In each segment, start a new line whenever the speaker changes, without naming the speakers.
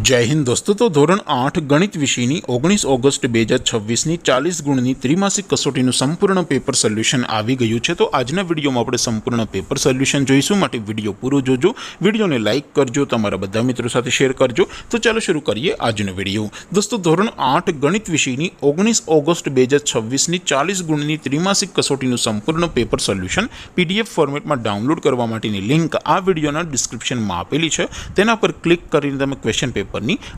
जय हिंद दोस्तों। तो धोरण 8 गणित विषयनी 19 ऑगस्ट 2026 40 गुणनी त्रिमासिक कसोटीનું સંપૂર્ણ પેપર સોલ્યુશન આવી ગયું છે। તો આજના વિડીયોમાં આપણે સંપૂર્ણ પેપર સોલ્યુશન જોઈશું, માટે વિડીયો પૂરો જોજો, વિડીયોને લાઇક કરજો, તમારા બધા મિત્રો સાથે શેર કરજો। તો ચાલો શરૂ કરીએ આજનો વિડીયો। દોસ્તો ધોરણ 8 ગણિત વિષયની 19 ઓગસ્ટ 2026 40 ગુણની ત્રિમાસિક કસોટીનું સંપૂર્ણ પેપર સોલ્યુશન પીડીએફ ફોર્મેટમાં ડાઉનલોડ કરવા માટેની લિંક આ વિડીયોના ડિસ્ક્રિપ્શનમાં આપેલી છે। તેના પર ક્લિક કરીને તમે ક્વેશ્ચન પેપરની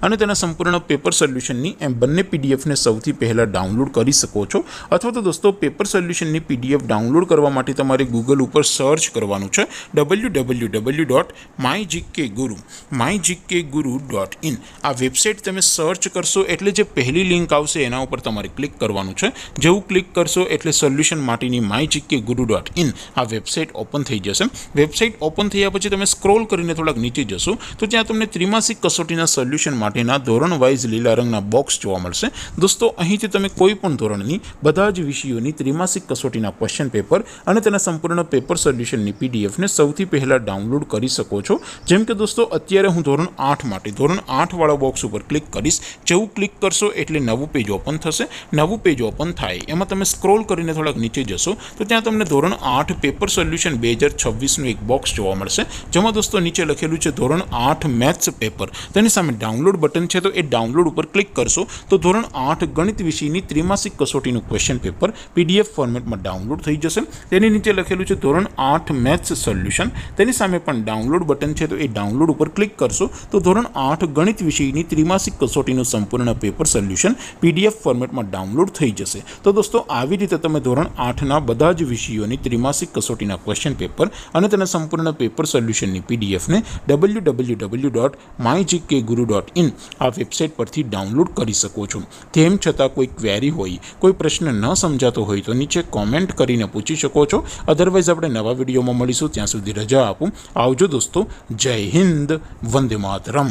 અને તેના સંપૂર્ણ પેપર સોલ્યુશનની એમ બંને પીડીએફને સૌથી પહેલાં ડાઉનલોડ કરી શકો છો। અથવા તો દોસ્તો પેપર સોલ્યુશનની પીડીએફ ડાઉનલોડ કરવા માટે તમારે ગૂગલ ઉપર સર્ચ કરવાનું છે www.mygkguru.in। આ વેબસાઇટ તમે સર્ચ કરશો એટલે જે પહેલી લિંક આવશે એના ઉપર તમારે ક્લિક કરવાનું છે। જેવું ક્લિક કરશો એટલે સોલ્યુશન માટેની mygkguru.in આ વેબસાઇટ ઓપન થઈ જશે। વેબસાઇટ ઓપન થયા પછી તમે સ્ક્રોલ કરીને થોડાક નીચે જશો તો ત્યાં તમને ત્રિમાસિક कसोटीना सोल्यूशन माटेना धोरण वाइज लीला रंगना बॉक्स जोवा मळशे। दोस्तों અહીંથી તમે કોઈ પણ ધોરણની બધા જ વિષયોની ત્રિમાસિક કસોટીના ક્વેશ્ચન પેપર અને તેના સંપૂર્ણ પેપર સોલ્યુશનની પીડીએફ ને સૌથી પહેલા ડાઉનલોડ કરી શકો છો। જેમ કે દોસ્તો અત્યારે હું ધોરણ 8 માટે ધોરણ 8 વાળા બોક્સ ઉપર ક્લિક કરીશ। જેવું ક્લિક કરશો એટલે નવું પેજ ઓપન થશે। નવું પેજ ઓપન થાય એમાં તમે સ્ક્રોલ કરીને થોડાક નીચે જશો તો ત્યાં તમને ધોરણ 8 પેપર સોલ્યુશન 2026 નું એક બોક્સ જોવા મળશે, જેમાં દોસ્તો નીચે લખેલું છે ધોરણ 8 મેથ્સ પેપર। તેની સામે ડાઉનલોડ બટન છે, તો એ ડાઉનલોડ ઉપર ક્લિક કરશો તો ધોરણ 8 ગણિત વિષયની ત્રિમાસિક કસોટીનું ક્વેશ્ચન પેપર પીડીએફ ફોર્મેટમાં ડાઉનલોડ થઈ જશે। તેની નીચે લખેલું છે ધોરણ 8 મેથ્સ સોલ્યુશન, તેની સામે પણ ડાઉનલોડ બટન છે, તો એ ડાઉનલોડ ઉપર ક્લિક કરશો તો ધોરણ 8 ગણિત વિષયની ત્રિમાસિક કસોટીનું સંપૂર્ણ પેપર સોલ્યુશન પીડીએફ ફોર્મેટમાં ડાઉનલોડ થઈ જશે। તો દોસ્તો આવી રીતે તમે ધોરણ 8ના બધા જ વિષયોની ત્રિમાસિક કસોટીના ક્વેશ્ચન પેપર અને તેના સંપૂર્ણ પેપર સોલ્યુશનની પીડીએફને www.mygkguru.in આ વેબસાઇટ પરથી ડાઉનલોડ કરી શકો છો। તેમ છતાં કોઈ ક્વેરી હોય, કોઈ પ્રશ્ન ન સમજાતો હોય તો નીચે કોમેન્ટ કરીને પૂછી શકો છો। અધરવાઇઝ આપણે નવા વિડીયોમાં મળીશું, ત્યાં સુધી રજા આપું। આવજો દોસ્તો, જય હિન્દ, વંદે માતરમ।